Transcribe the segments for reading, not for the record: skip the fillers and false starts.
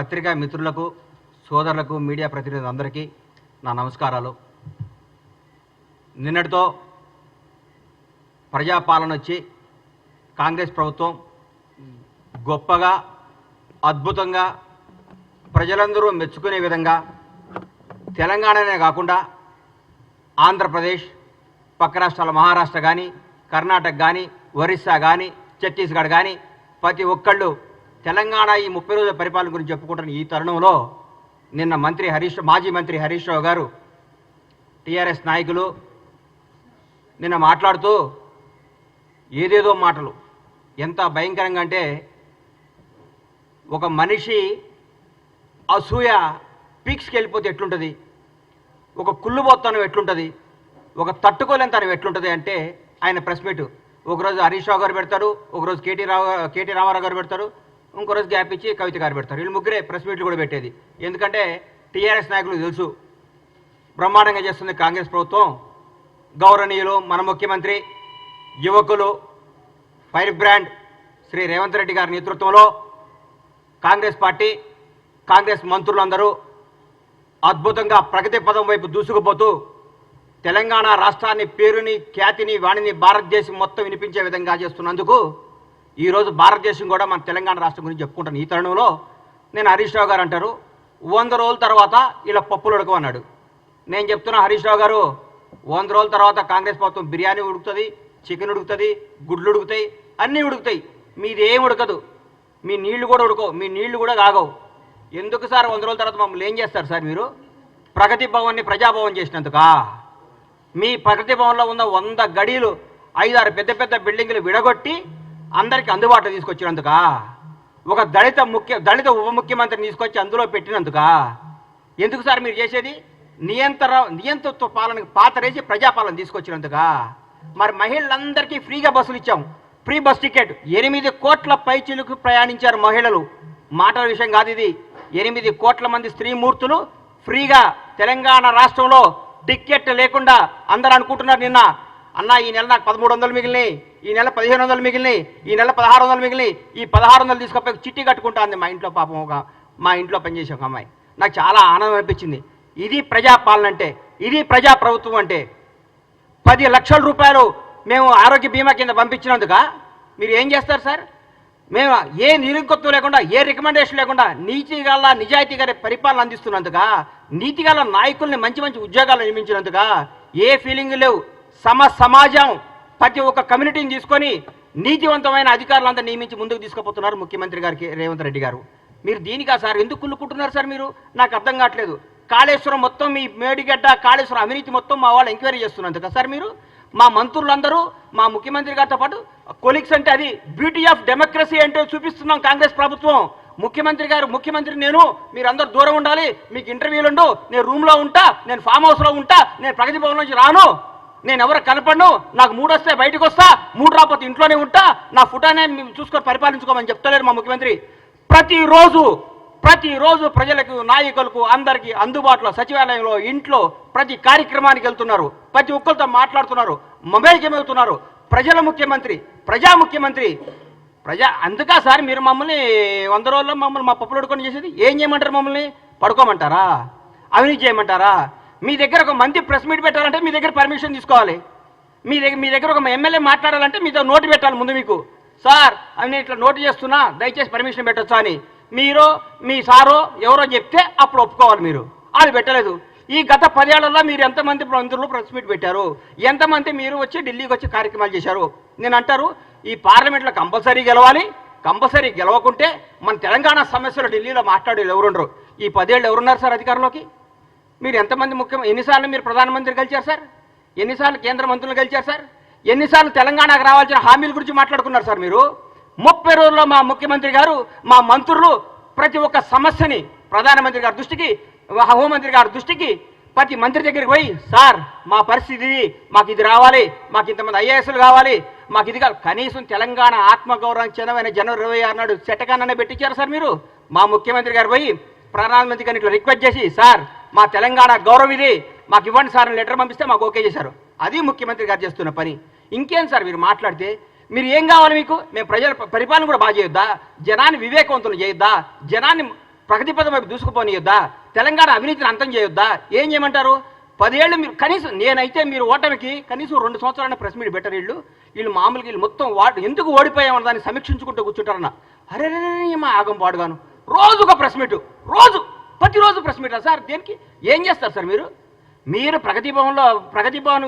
పత్రికా మిత్రులకు, సోదరులకు, మీడియా ప్రతినిధులందరికీ నా నమస్కారాలు. నిన్నటితో ప్రజాపాలన వచ్చి కాంగ్రెస్ ప్రభుత్వం గొప్పగా, అద్భుతంగా, ప్రజలందరూ మెచ్చుకునే విధంగా తెలంగాణనే కాకుండా ఆంధ్రప్రదేశ్, పక్క రాష్ట్రాల మహారాష్ట్ర కానీ, కర్ణాటక కానీ, ఒరిస్సా కానీ, ఛత్తీస్గఢ్ కానీ ప్రతి ఒక్కళ్ళు తెలంగాణ ఈ 30 రోజుల పరిపాలన గురించి చెప్పుకుంటున్న ఈ తరుణంలో నిన్న మాజీ మంత్రి హరీష్ రావు గారు, టీఆర్ఎస్ నాయకులు నిన్న మాట్లాడుతూ ఏదేదో మాటలు, ఎంత భయంకరంగా అంటే ఒక మనిషి అసూయ పీక్స్కి వెళ్ళిపోతే ఎట్లుంటుంది, ఒక కుళ్ళుబోత్తనం ఎట్లుంటుంది, ఒక తట్టుకోలేనితనం ఎట్లుంటుంది అంటే ఆయన ప్రెస్ మీట్ ఒకరోజు హరీష్ రావు గారు పెడతారు, ఒకరోజు కేటీ రామారావు గారు పెడతారు, ఇంకో రోజు గ్యాప్ ఇచ్చి కవిత గారు పెడతారు. వీళ్ళు ముగ్గురే ప్రెస్ మీట్లు కూడా పెట్టేది. ఎందుకంటే టీఆర్ఎస్ నాయకులకు తెలుసు బ్రహ్మాండంగా చేస్తుంది కాంగ్రెస్ ప్రభుత్వం. గౌరవనీయులు మన ముఖ్యమంత్రి, యువకులు, ఫైర్ బ్రాండ్ శ్రీ రేవంత్ రెడ్డి గారి నేతృత్వంలో కాంగ్రెస్ పార్టీ, కాంగ్రెస్ మంత్రులందరూ అద్భుతంగా ప్రగతి పదం వైపు దూసుకుపోతూ తెలంగాణ రాష్ట్రాన్ని, పేరుని, ఖ్యాతిని, వాణిని భారతదేశం మొత్తం వినిపించే విధంగా చేస్తున్నందుకు ఈరోజు భారతదేశం కూడా మన తెలంగాణ రాష్ట్రం గురించి చెప్పుకుంటాను. ఈ తరుణంలో నేను హరీష్ రావు గారు అంటారు 100 రోజుల తర్వాత ఇలా పప్పులు ఉడకమన్నాడు. నేను చెప్తున్నా హరీష్ రావు గారు, 100 రోజుల తర్వాత కాంగ్రెస్ ప్రభుత్వం బిర్యానీ ఉడుకుతుంది, చికెన్ ఉడుకుతుంది, గుడ్లు ఉడుకుతాయి, అన్నీ ఉడుకుతాయి. మీది ఏం ఉడకదు, మీ నీళ్లు కూడా ఉడకవు, మీ నీళ్లు కూడా కాగవు. ఎందుకు సార్ 100 రోజుల తర్వాత మమ్మల్ని ఏం చేస్తారు సార్ మీరు? ప్రగతి భవన్ని ప్రజాభవన్ చేసినందుకా? మీ ప్రగతి భవన్లో ఉన్న 100 గడీలు, 5-6 పెద్ద పెద్ద బిల్డింగులు విడగొట్టి అందరికీ అందుబాటులో తీసుకొచ్చినందుకా? ఒక దళిత ఉప ముఖ్యమంత్రిని తీసుకొచ్చి అందులో పెట్టినందుకా? ఎందుకు సార్ మీరు చేసేది? నియంతృత్వ పాలనకు పాతరేసి ప్రజాపాలన తీసుకొచ్చినందుకా? మరి మహిళలందరికీ ఫ్రీగా బస్సులు ఇచ్చాం, ఫ్రీ బస్ టికెట్. 8 కోట్ల పైచిలకు ప్రయాణించారు మహిళలు. మాటల విషయం కాదు ఇది. 8 కోట్ల మంది స్త్రీమూర్తులు ఫ్రీగా తెలంగాణ రాష్ట్రంలో టికెట్ లేకుండా. అందరూ అనుకుంటున్నారు నిన్న, అన్న ఈ నెల నాకు 1300 మిగిలినాయి, ఈ నెల 1500 మిగిలినాయి, ఈ నెల 1600 మిగిలినాయి, ఈ 1600 తీసుకపోయి చిట్టి కట్టుకుంటా అంది మా ఇంట్లో. పాపం మా ఇంట్లో పనిచేసే ఒక అమ్మాయి. నాకు చాలా ఆనందం అనిపించింది. ఇది ప్రజాపాలన అంటే, ఇది ప్రజాప్రభుత్వం అంటే. 10 లక్షల రూపాయలు మేము ఆరోగ్య బీమా కింద పంపించినందుక మీరు ఏం చేస్తారు సార్? మేము ఏ నిరంకుత్వం లేకుండా, ఏ రికమెండేషన్ లేకుండా నీతిగల, నిజాయితీగా పరిపాలన అందిస్తున్నందుక, నీతిగల నాయకుల్ని మంచి మంచి ఉద్యోగాలు నిర్మించినందుక ఏ ఫీలింగ్ లేవు. సమాజం ప్రతి ఒక్క కమ్యూనిటీని తీసుకొని నీతివంతమైన అధికారులంతా నియమించి ముందుకు తీసుకుపోతున్నారు ముఖ్యమంత్రి గారికి రేవంత్ రెడ్డి గారు. మీరు దీనికా సార్ ఎందుకు కుళ్ళుకుంటున్నారు సార్? మీరు నాకు అర్థం కావట్లేదు. కాళేశ్వరం మొత్తం, మీ మేడిగడ్డ కాళేశ్వరం అవినీతి మొత్తం మా వాళ్ళు ఎంక్వైరీ చేస్తున్నందుక సార్ మీరు? మా మంత్రులందరూ మా ముఖ్యమంత్రి గారితో పాటు కొలీగ్స్ అంటే అది బ్యూటీ ఆఫ్ డెమోక్రసీ అంటే చూపిస్తున్నాం కాంగ్రెస్ ప్రభుత్వం. ముఖ్యమంత్రి నేను, మీరందరూ దూరం ఉండాలి, మీకు ఇంటర్వ్యూలు ఉండు, నేను రూమ్లో ఉంటా, నేను ఫామ్ హౌస్లో ఉంటా, నేను ప్రగతి భవన్ నుంచి రాను, నేను ఎవరు కనపడను, నాకు 3 వస్తే బయటకు వస్తా, 3 రాకపోతే ఇంట్లోనే ఉంటా, నా ఫుటానే చూసుకొని పరిపాలించుకోమని చెప్తలేరు మా ముఖ్యమంత్రి. ప్రతిరోజు ప్రజలకు, నాయకులకు, అందరికీ అందుబాటులో సచివాలయంలో, ఇంట్లో ప్రతి కార్యక్రమానికి వెళ్తున్నారు, ప్రతి ఒక్కరితో మాట్లాడుతున్నారు, మొబైల్కి వెళ్తున్నారు. ప్రజల ముఖ్యమంత్రి, ప్రజా ముఖ్యమంత్రి. అందుకా సార్ మీరు మమ్మల్ని 100 రోజుల్లో మమ్మల్ని మా పప్పులు ఉడుకొని చేసేది? ఏం చేయమంటారు? మమ్మల్ని పడుకోమంటారా? అవినీతి చేయమంటారా? మీ దగ్గర ఒక మంది ప్రెస్ మీట్ పెట్టాలంటే మీ దగ్గర పర్మిషన్ తీసుకోవాలి. మీ దగ్గర ఒక ఎమ్మెల్యే మాట్లాడాలంటే మీతో నోటు పెట్టాలి ముందు. మీకు సార్ అని ఇట్లా నోటు చేస్తున్నా, దయచేసి పర్మిషన్ పెట్టొచ్చా అని మీరు, మీ సారో ఎవరో చెప్తే అప్పుడు ఒప్పుకోవాలి. మీరు అది పెట్టలేదు. ఈ గత 10 ఏళ్లలో మీరు ఎంతమంది మంత్రులు ప్రెస్ మీట్ పెట్టారు? ఎంతమంది మీరు వచ్చి ఢిల్లీకి వచ్చి కార్యక్రమాలు చేశారు? నేను అంటారు ఈ పార్లమెంట్లో కంపల్సరీ గెలవాలి. కంపల్సరీ గెలవకుంటే మన తెలంగాణ సమస్యలు ఢిల్లీలో మాట్లాడేది ఎవరుండరు. ఈ 10 ఏళ్ళు ఎవరున్నారు సార్ అధికారంలోకి? మీరు ఎంతమంది ఎన్నిసార్లు మీరు ప్రధానమంత్రి గెలిచారు సార్? ఎన్నిసార్లు కేంద్ర మంత్రులు గెలిచారు సార్? ఎన్నిసార్లు తెలంగాణకు రావాల్సిన హామీల గురించి మాట్లాడుకున్నారు సార్ మీరు? 30 రోజుల్లో మా ముఖ్యమంత్రి గారు, మా మంత్రులు ప్రతి ఒక్క సమస్యని ప్రధానమంత్రి గారి దృష్టికి, హోంమంత్రి గారి దృష్టికి, ప్రతి మంత్రి దగ్గరికి పోయి సార్ మా పరిస్థితి ఇది, మాకు ఇది రావాలి, మాకు ఇంతమంది ఐఏఎస్లు కావాలి, మాకు ఇది కావాలి. కనీసం తెలంగాణ ఆత్మగౌరవం చెందమైన జనవరి 26 నాడు చెట్టకాన్న పెట్టించారు సార్ మీరు. మా ముఖ్యమంత్రి గారు పోయి ప్రధానమంత్రి గారిని ఇట్లా రిక్వెస్ట్ చేసి సార్ మా తెలంగాణ గౌరవం ఇది, మాకు ఇవ్వండి సార్ లెటర్ పంపిస్తే మాకు ఓకే చేశారు. అది ముఖ్యమంత్రి గారు చేస్తున్న పని. ఇంకేం సార్ మీరు మాట్లాడితే? మీరు ఏం కావాలి మీకు? మేము ప్రజల పరిపాలన కూడా బాగా చేయొద్దా? జనాన్ని వివేకవంతులు చేయొద్దా? జనాన్ని ప్రగతి పదం వైపు దూసుకుపోనియొద్దా? తెలంగాణ అవినీతిని అంతం చేయొద్దా? ఏం చేయమంటారు? 10 ఏళ్ళు మీరు కనీసం, నేనైతే మీరు ఓటమికి కనీసం 2 సంవత్సరాల ప్రెస్ మీట్ బెటర్. వీళ్ళు మామూలుగా వీళ్ళు మొత్తం ఎందుకు ఓడిపోయామని దాన్ని సమీక్షించుకుంటూ కూర్చుంటారన్న. అరే మా ఆగం పాడుగాను రోజు ఒక ప్రెస్ మీట్, ప్రతిరోజు ప్రెస్ మీటా సార్? దేనికి? ఏం చేస్తారు సార్ మీరు? మీరు ప్రగతి భవన్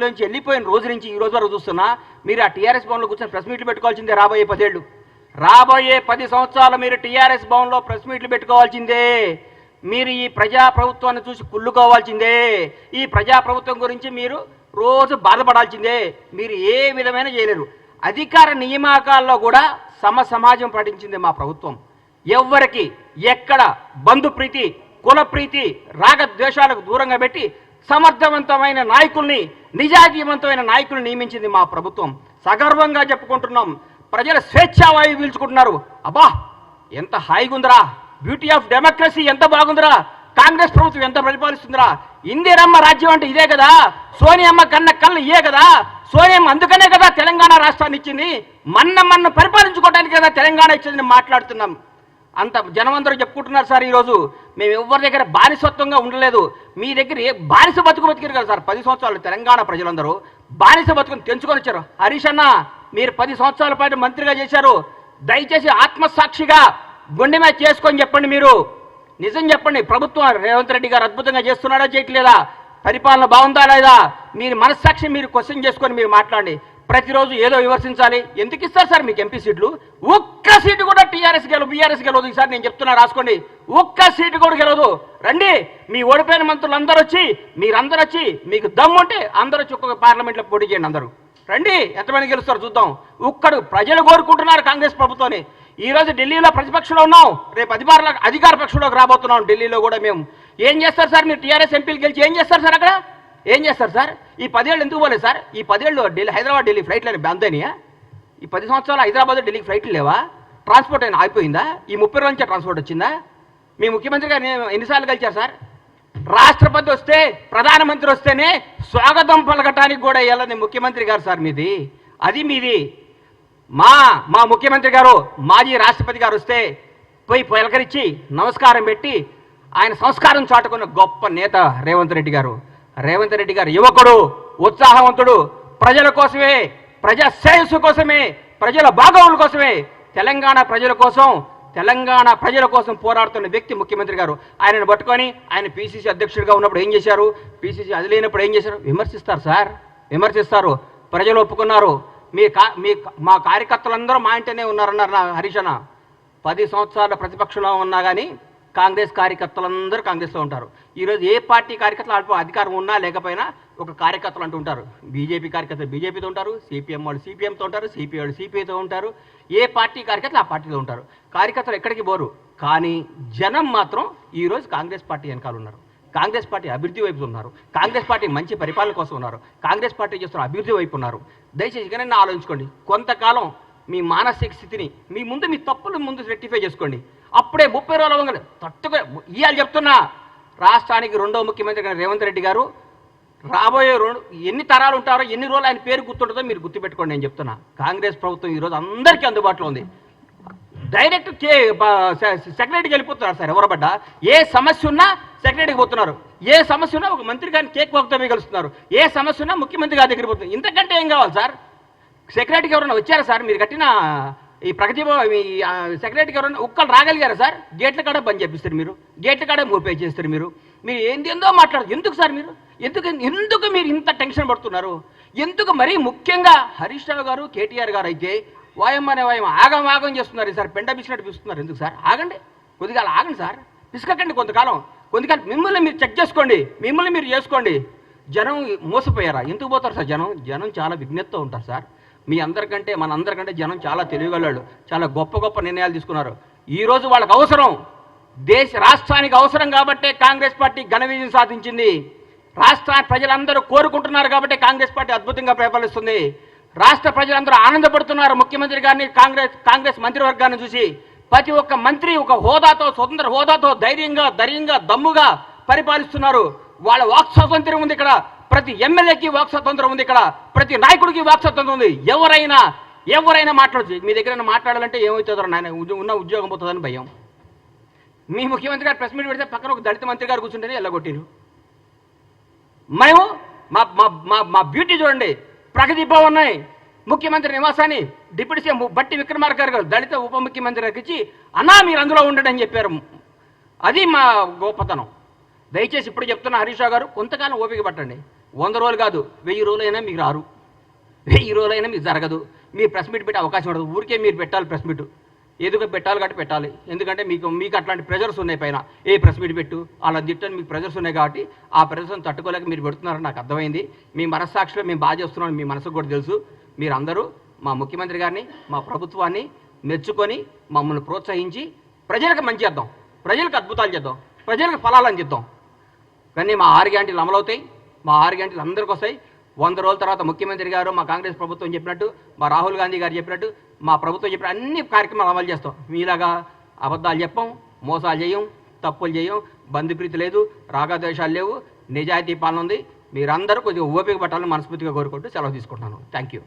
నుంచి వెళ్ళిపోయిన రోజు నుంచి ఈ రోజు వరకు చూస్తున్నా మీరు ఆ టీఆర్ఎస్ భవన్లో కూర్చొని ప్రెస్ మీట్లు పెట్టుకోవాల్సిందే. రాబోయే 10 ఏళ్ళు, రాబోయే 10 సంవత్సరాలు మీరు టీఆర్ఎస్ భవన్లో ప్రెస్ మీట్లు పెట్టుకోవాల్సిందే. మీరు ఈ ప్రజాప్రభుత్వాన్ని చూసి కుళ్ళుకోవాల్సిందే. ఈ ప్రజాప్రభుత్వం గురించి మీరు రోజు బాధపడాల్సిందే. మీరు ఏ విధమైన చేయలేరు. అధికార నియామకాల్లో కూడా సమాజం పాటించింది మా ప్రభుత్వం. ఎవ్వరికి ఎక్కడ బంధుప్రీతి, కులప్రీతి, రాగద్వేషాలకు దూరంగా పెట్టి సమర్థవంతమైన నాయకుల్ని, నిజాయితీవంతమైన నాయకుల్ని నియమించింది మా ప్రభుత్వం. సగర్వంగా చెప్పుకుంటున్నాం. ప్రజల స్వేచ్ఛావాయువు పీల్చుకుంటున్నారు. అబ్బా ఎంత హాయిగుందిరా, బ్యూటీ ఆఫ్ డెమోక్రసీ ఎంత బాగుందిరా, కాంగ్రెస్ ప్రభుత్వం ఎంత పరిపాలిస్తుందిరా. ఇందిరమ్మ రాజ్యం అంటే ఇదే కదా, సోనియమ్మ కన్న కళ్ళు ఇయే కదా. సోనియమ్మ అందుకనే కదా తెలంగాణ రాష్ట్రాన్ని ఇచ్చింది. మన్న పరిపాలించుకోవడానికి కదా తెలంగాణ ఇచ్చిందని మాట్లాడుతున్నాం. అంత జనమందరూ చెప్పుకుంటున్నారు సార్. ఈరోజు మేము ఎవరి దగ్గర బానిసత్వంగా ఉండలేదు. మీ దగ్గర బానిస బతుకు కదా సార్. 10 సంవత్సరాలు తెలంగాణ ప్రజలందరూ బానిస బతుకుని తెంచుకొని వచ్చారు. హరీష్ అన్న, మీరు 10 సంవత్సరాల పాటు మంత్రిగా చేశారు. దయచేసి ఆత్మసాక్షిగా గుండె మీద చేసుకొని చెప్పండి. మీరు నిజం చెప్పండి. ప్రభుత్వం రేవంత్ రెడ్డి గారు అద్భుతంగా చేస్తున్నాడా, చేయట్లేదా? పరిపాలన బాగుందా లేదా? మీరు మనస్సాక్షి మీరు క్వశ్చన్ చేసుకొని మీరు మాట్లాడండి. ప్రతిరోజు ఏదో విమర్శించాలి. ఎందుకు ఇస్తారు సార్ మీకు ఎంపీ సీట్లు? ఒక్క సీటు కూడా టీఆర్ఎస్ బీఆర్ఎస్ గెలవదు. ఈసారి నేను చెప్తున్నా, రాసుకోండి. ఒక్క సీటు కూడా గెలవదు. రండి, మీ ఓడిపోయిన మంత్రులు అందరూ వచ్చి, మీరందరూ వచ్చి, మీకు దమ్ము ఉంటే అందరూ వచ్చి ఒక్కొక్క పార్లమెంట్లో పోటీ చేయండి. అందరూ రండి, ఎంతమంది గెలుస్తారు చూద్దాం. ఒక్కడు ప్రజలు కోరుకుంటున్నారు కాంగ్రెస్ ప్రభుత్వాన్ని. ఈరోజు ఢిల్లీలో ప్రతిపక్షంలో ఉన్నాం, రేపు అధికార పక్షంలోకి రాబోతున్నాం. ఢిల్లీలో కూడా మేము ఏం చేస్తారు సార్? మీరు టీఆర్ఎస్ ఎంపీలు గెలిచి ఏం చేస్తారు సార్? అక్కడ ఏం చేస్తారు సార్? ఈ 10 ఏళ్ళు ఎందుకు పోలేదు సార్? ఈ 10 ఏళ్ళు హైదరాబాద్ ఢిల్లీ ఫ్లైట్లు బంద్ అయినాయా? ఈ 10 సంవత్సరాలు హైదరాబాద్ ఢిల్లీకి ఫ్లైట్లు లేవా? ట్రాన్స్పోర్ట్ అయినా ఆగిపోయిందా? ఈ 30 రోజుల నుంచి ట్రాన్స్పోర్ట్ వచ్చిందా? మీ ముఖ్యమంత్రి గారు ఎన్నిసార్లు కలిచారు సార్? రాష్ట్రపతి వస్తే, ప్రధానమంత్రి వస్తేనే స్వాగతం పలకటానికి కూడా వెళ్ళని ముఖ్యమంత్రి గారు సార్ మీది. అది మీది. మా ముఖ్యమంత్రి గారు, మాజీ రాష్ట్రపతి గారు వస్తే పోయి పలకరించి నమస్కారం పెట్టి ఆయన సంస్కారం చాటుకున్న గొప్ప నేత రేవంత్ రెడ్డి గారు. రేవంత్ రెడ్డి గారు యువకుడు, ఉత్సాహవంతుడు, ప్రజల కోసమే, ప్రజా శ్రేయస్సు కోసమే, ప్రజల బాగోగుల కోసమే, తెలంగాణ ప్రజల కోసం పోరాడుతున్న వ్యక్తి ముఖ్యమంత్రి గారు. ఆయనను పట్టుకొని ఆయన పిసిసి అధ్యక్షుడిగా ఉన్నప్పుడు ఏం చేశారు, పిసిసి అది లేనప్పుడు ఏం చేశారు? విమర్శిస్తారు సార్, విమర్శిస్తారు. ప్రజలు ఒప్పుకున్నారు. మా కార్యకర్తలందరూ మా ఇంటనే ఉన్నారన్నారు హరీష్ అన్న. 10 సంవత్సరాల ప్రతిపక్షంలో ఉన్నా కానీ కాంగ్రెస్ కార్యకర్తలందరూ కాంగ్రెస్లో ఉంటారు. ఈరోజు ఏ పార్టీ కార్యకర్తలు అధికారం ఉన్నా లేకపోయినా ఒక కార్యకర్తలు అంటూ ఉంటారు. బీజేపీ కార్యకర్తలు బీజేపీతో ఉంటారు, సిపిఎం వాళ్ళు సిపిఎంతో ఉంటారు, సిపిఐ వాళ్ళు సిపిఐతో ఉంటారు. ఏ పార్టీ కార్యకర్తలు ఆ పార్టీలో ఉంటారు. కార్యకర్తలు ఎక్కడికి పోరు. కానీ జనం మాత్రం ఈరోజు కాంగ్రెస్ పార్టీ వెనకాల ఉన్నారు. కాంగ్రెస్ పార్టీ అభివృద్ధి వైపు ఉన్నారు. కాంగ్రెస్ పార్టీ మంచి పరిపాలన కోసం ఉన్నారు. కాంగ్రెస్ పార్టీ చేస్తున్న అభివృద్ధి వైపు ఉన్నారు. దయచేసి ఇకనైనా ఆలోచించుకోండి. కొంతకాలం మీ మానసిక స్థితిని మీ తప్పులు ముందు రెక్టిఫై చేసుకోండి. అప్పుడే 30 రోజుల వంగలు తట్టుగా ఇవాళ చెప్తున్నా, రాష్ట్రానికి 2వ ముఖ్యమంత్రి రేవంత్ రెడ్డి గారు రాబోయే ఎన్ని తరాలు ఉంటారో, ఎన్ని రోజులు ఆయన పేరు గుర్తుంటుందో మీరు గుర్తుపెట్టుకోండి. నేను చెప్తున్నా, కాంగ్రెస్ ప్రభుత్వం ఈరోజు అందరికీ అందుబాటులో ఉంది. డైరెక్ట్ సెక్రటరీకి వెళ్ళిపోతున్నారు సార్. ఎవరబడ్డా ఏ సమస్య ఉన్నా సెక్రటరీకి పోతున్నారు. ఏ సమస్య ఉన్నా ఒక మంత్రి గారిని కేక్ వాక్తో కలుస్తున్నారు. ఏ సమస్య ఉన్నా ముఖ్యమంత్రి గారి దగ్గర పోతున్నారు. ఇంతకంటే ఏం కావాలి సార్? సెక్రటరీకి ఎవరైనా వచ్చారా సార్? మీరు కట్టిన ఈ ప్రగతి సెక్రటరీకి ఎవరైనా ఒక్కళ్ళు రాగలిగారా సార్? గేట్ల కాడ బంద్ చేపిస్తారు మీరు, గేట్ల కాడ మోపే చేస్తారు మీరు. మీరు ఏందో మాట్లాడదు. ఎందుకు సార్ మీరు? ఎందుకు మీరు ఇంత టెన్షన్ పడుతున్నారు? ఎందుకు? మరీ ముఖ్యంగా హరీష్ రావు గారు, కేటీఆర్ గారు అయితే వాయమ్మనే ఆగం చేస్తున్నారు సార్. పెండ పిసినట్టు పిస్తున్నారు. ఎందుకు సార్? ఆగండి, కొద్దిగా ఆగండి సార్. పిసుకకండి కొంతకాలం. మిమ్మల్ని మీరు చెక్ చేసుకోండి, మిమ్మల్ని మీరు చేసుకోండి. జనం మోసపోయారా? ఎందుకు పోతారు సార్? జనం చాలా విజ్ఞతతో ఉంటారు సార్. మనందరికంటే జనం చాలా తెలివిగలవాళ్ళు. చాలా గొప్ప నిర్ణయాలు తీసుకున్నారు. ఈరోజు వాళ్ళకి అవసరం, రాష్ట్రానికి అవసరం కాబట్టే కాంగ్రెస్ పార్టీ ఘన విజయం సాధించింది. రాష్ట్ర ప్రజలందరూ కోరుకుంటున్నారు కాబట్టి కాంగ్రెస్ పార్టీ అద్భుతంగా పరిపాలిస్తుంది. రాష్ట్ర ప్రజలందరూ ఆనందపడుతున్నారు ముఖ్యమంత్రి గారిని, కాంగ్రెస్ మంత్రివర్గాన్ని చూసి. ప్రతి ఒక్క మంత్రి ఒక హోదాతో, స్వతంత్ర హోదాతో ధైర్యంగా దమ్ముగా పరిపాలిస్తున్నారు. వాళ్ళ వాక్ స్వాతంత్ర్యం ఉంది ఇక్కడ. ప్రతి ఎమ్మెల్యేకి వాక్ స్వాతంత్రం ఉంది ఇక్కడ. ప్రతి నాయకుడికి వాక్ స్వాతంత్రం ఉంది. ఎవరైనా మాట్లాడచ్చు. మీ దగ్గర మాట్లాడాలంటే ఏమవుతుందో నాయన, ఉన్న ఉద్యోగం పోతుందని భయం. మీ ముఖ్యమంత్రి గారు ప్రెస్ మీట్ పెడితే పక్కన ఒక దళిత మంత్రి గారు కూర్చుంటేనే ఎల్లగొట్టిరు. మేము మా మా మా మా బ్యూటీ చూడండి, ప్రగతి భవన్ ఉన్నాయి, ముఖ్యమంత్రి నివాసాన్ని డిప్యూటీ సీఎం బట్టి విక్రమార్క గారు దళిత ఉప ముఖ్యమంత్రి గారికి ఇచ్చి అన్నా మీరు అందులో ఉండండి అని చెప్పారు. అది మా గొప్పతనం. దయచేసి ఇప్పుడు చెప్తున్న హరీష్ రావు గారు కొంతకాలం ఓపిక పట్టండి. 100 రోజులు కాదు, 1000 రోజులైనా మీకు రారు, 1000 రోజులైనా మీకు జరగదు. మీరు ప్రెస్ మీట్ పెట్టే అవకాశం ఉండదు. ఊరికే మీరు పెట్టాలి ప్రెస్ మీట్, ఎదుగు పెట్టాలి కాబట్టి పెట్టాలి. ఎందుకంటే మీకు అట్లాంటి ప్రెజర్స్ ఉన్నాయి పైన. ఏ ప్రెస్ మీట్ పెట్టు అలా తిట్టని మీకు ప్రెజర్స్ ఉన్నాయి కాబట్టి ఆ ప్రెజర్స్ని తట్టుకోలేక మీరు పెడుతున్నారని నాకు అర్థమైంది. మీ మనస్సాక్షిలో మేము బాగా చేస్తున్నాం, మీ మనసుకు కూడా తెలుసు. మీరందరూ మా ముఖ్యమంత్రి గారిని, మా ప్రభుత్వాన్ని మెచ్చుకొని మమ్మల్ని ప్రోత్సహించి ప్రజలకు మంచి చేద్దాం, ప్రజలకు అద్భుతాలు చేద్దాం, ప్రజలకు ఫలాలని చేద్దాం. కానీ మా 6 గ్యారెంటీలు అమలవుతాయి, మా 6 గ్యారెంటీలు అందరికీ వస్తాయి. 100 రోజుల తర్వాత ముఖ్యమంత్రి గారు, మా కాంగ్రెస్ ప్రభుత్వం చెప్పినట్టు, మా రాహుల్ గాంధీ గారు చెప్పినట్టు, మా ప్రభుత్వం చెప్పిన అన్ని కార్యక్రమాలు అమలు చేస్తాం. మీలాగా అబద్ధాలు చెప్పం, మోసాలు చేయం, తప్పులు చేయం, బంధుప్రీతి లేదు, రాగద్వేషాలు లేవు, నిజాయితీ పాలన ఉంది. మీరందరూ కొద్దిగా ఓపిక పట్టాలని మనస్ఫూర్తిగా కోరుకుంటూ సెలవు తీసుకుంటున్నాను. Thank you.